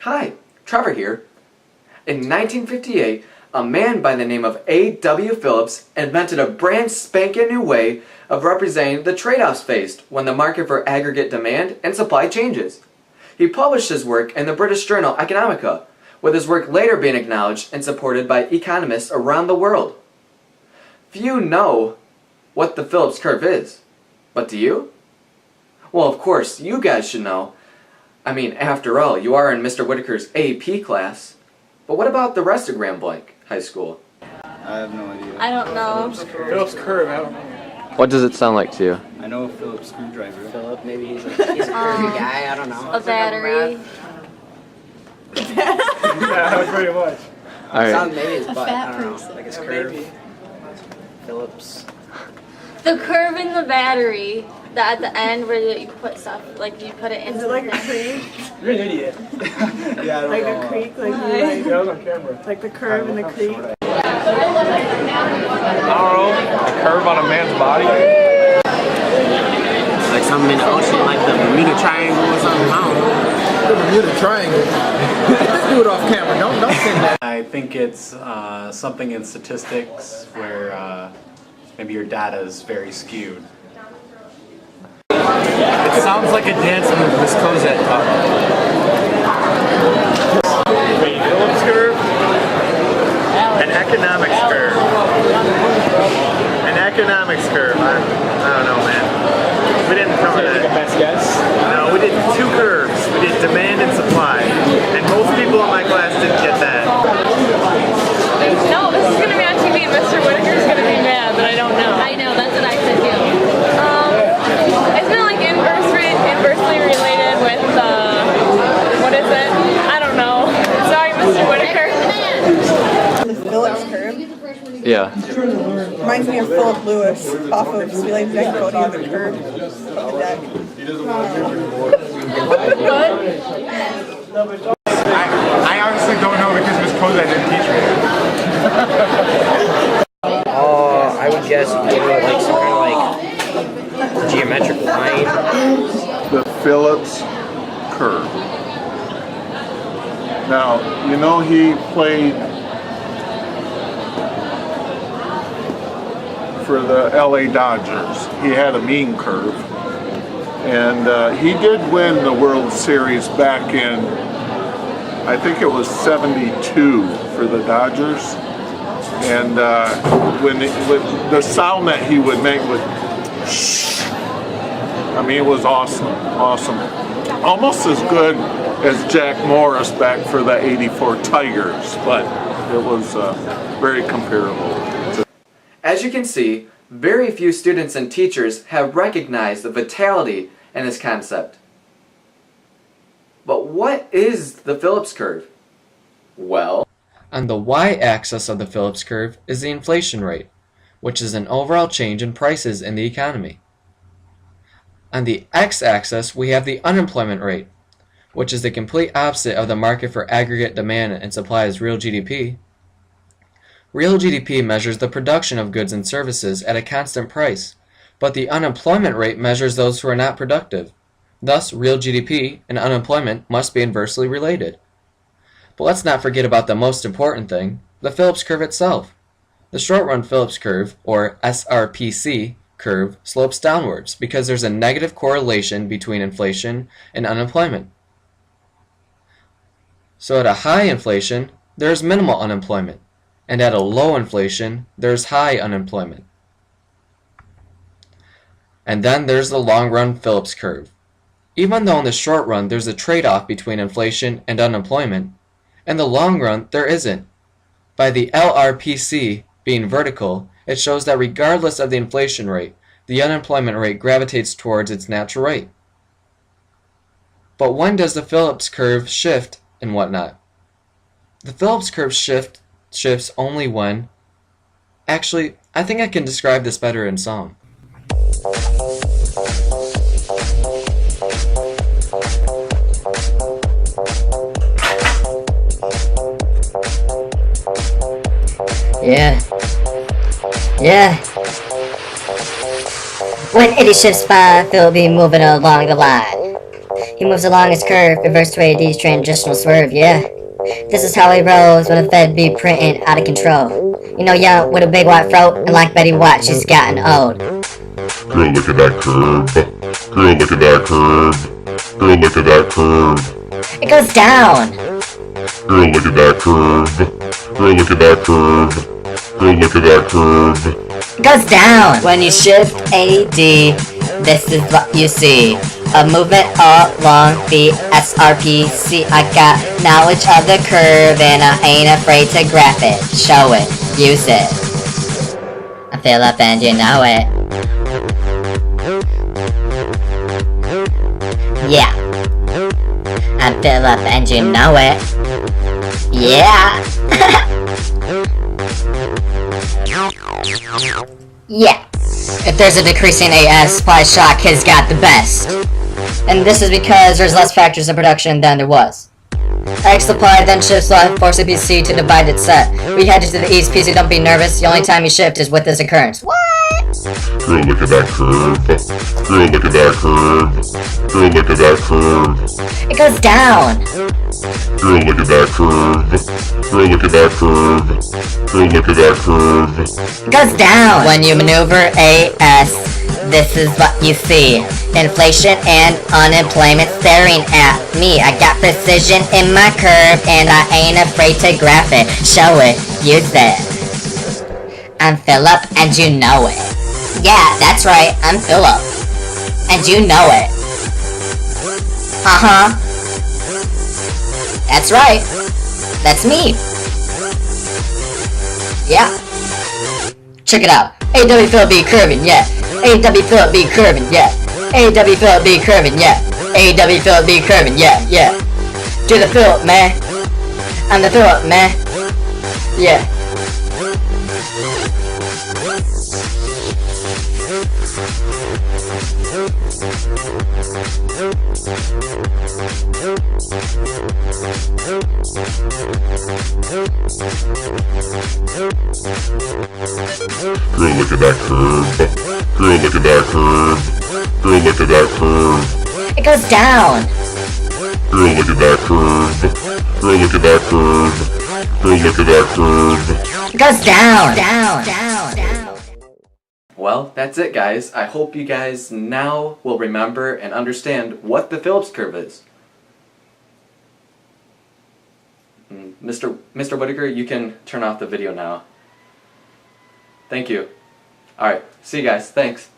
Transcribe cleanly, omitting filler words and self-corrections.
Hi, Trevor here. In 1958, a man by the name of A.W. Phillips invented a brand spanking new way of representing the trade-offs faced when the market for aggregate demand and supply changes. He published his work in the British journal Economica, with his work later being acknowledged and supported by economists around the world. Few know what the Phillips curve is, but do you? Well, of course, you guys should know. I mean, after all, you are in Mr. Whitaker's AP class. But what about the rest of Grand Blanc High School? I have no idea. I don't know. Phillips curve, I don't know. What does it sound like to you? I know a Phillips screwdriver. Philip, maybe he's a curvy guy, I don't know. A battery. Yeah, pretty much. Alright. Sounds maybe his butt, fat I don't person. know. Like his Yeah, curve. maybe. Phillips. The curve in the battery. At the end where you put stuff, like you put it into Is it like a the creek? You're an idiot. Yeah, I don't Like know. a creek? Like you Yeah, like, I was on camera. like the curve in the creek? I don't know. A curve on a man's body. Like something in the ocean, like the Bermuda Triangle or something. I don't know. The Bermuda Triangle. Let's do it off camera. Don't say that. I think it's something in statistics where maybe your data is very skewed. It sounds like a dance move Miss Cosette taught me. Phillips curve. An economics curve. An economics curve. I don't know, man. We didn't cover that. Best guess. No, we did two curves. We did demand and supply. And most people in my class didn't get that. No, this is going to be on TV and Mr. Whitaker's going to be mad, but I don't know. I know, that's what I said too. Isn't it like inversely related with, what is it? I don't know. Sorry, Mr. Whitaker. The Phillips curve. Yeah. Reminds me of Philip Lewis off of Spelling Deck Cody of the Curve of the deck. I honestly don't know because Miss Cosette didn't teach me. I would guess you could do like some kind of like geometric line. The Phillips curve. Now, you know he played for the LA Dodgers. He had a mean curve. And he did win the World Series back in, I think it was 72 for the Dodgers. And when the sound that he would make was shh. I mean, it was awesome, awesome. Almost as good as Jack Morris back for the '84 Tigers, but it was very comparable. As you can see, very few students and teachers have recognized the vitality in this concept. But what is the Phillips curve? Well, on the y-axis of the Phillips curve is the inflation rate, which is an overall change in prices in the economy. On the x-axis, we have the unemployment rate, which is the complete opposite of the market for aggregate demand and supply as real GDP. Real GDP measures the production of goods and services at a constant price, but the unemployment rate measures those who are not productive. Thus, real GDP and unemployment must be inversely related. But let's not forget about the most important thing, the Phillips curve itself. The short-run Phillips curve, or SRPC curve, slopes downwards because there's a negative correlation between inflation and unemployment. So at a high inflation, there is minimal unemployment, and at a low inflation, there's high unemployment. And then there's the long-run Phillips curve. Even though in the short run there's a trade-off between inflation and unemployment, in the long run there isn't. By the LRPC being vertical, it shows that regardless of the inflation rate, the unemployment rate gravitates towards its natural rate. But when does the Phillips curve shift and whatnot? The Phillips curve shifts only when... Actually, I think I can describe this better in song. Yeah. When any shifts by, they'll be moving along the line. He moves along his curve, reverse 280's transitional swerve, yeah. This is how he rolls when the Fed be printing out of control. You know, young with a big white throat, and like Betty White, she's gotten old. Girl, look at that curve. Girl, look at that curve. Girl, look at that curve. It goes down. Girl, look at that curve. Girl, look at that curve. Girl, look at that curve. It goes down. When you shift AD, this is what you see. A movement along the SRPC. I got knowledge of the curve and I ain't afraid to graph it. Show it. Use it. I feel up and you know it. Yeah. I feel up and you know it. Yeah. Yeah. If there's a decreasing AS supply shock, his got the best. And this is because there's less factors in production than there was. X supply then shifts left, forcing PC to divide its set. We headed to the east, PC don't be nervous, the only time you shift is with this occurrence. What? Girl, look at that curve. Girl, look at that curve. Girl, look at that curve. It goes down. Girl, look at that curve. Girl, look at that curve. Girl, look at that curve. It goes down. When you maneuver AS, this is what you see. Inflation and unemployment staring at me. I got precision in my curve and I ain't afraid to graph it. Show it. Use it. I'm Philip and you know it. Yeah, that's right. I'm Philip. And you know it. Uh-huh. That's right. That's me. Yeah. Check it out. AW Philip be curving, yeah. AW Philip be curving, yeah. AW Philip be curving, yeah. AW Philip be curving, yeah, yeah. To the Philip, man. I'm the Philip, man. Yeah. Girl, look at that curve. Girl, look at that curve. Girl, look at that curve. It goes down. Girl, look at that curve. Girl, look at that curve. Girl, look at that curve. It goes down. Down. Down. Down. Well, that's it, guys. I hope you guys now will remember and understand what the Phillips curve is. Mr. Whitaker, you can turn off the video now. Thank you. Alright, see you guys. Thanks.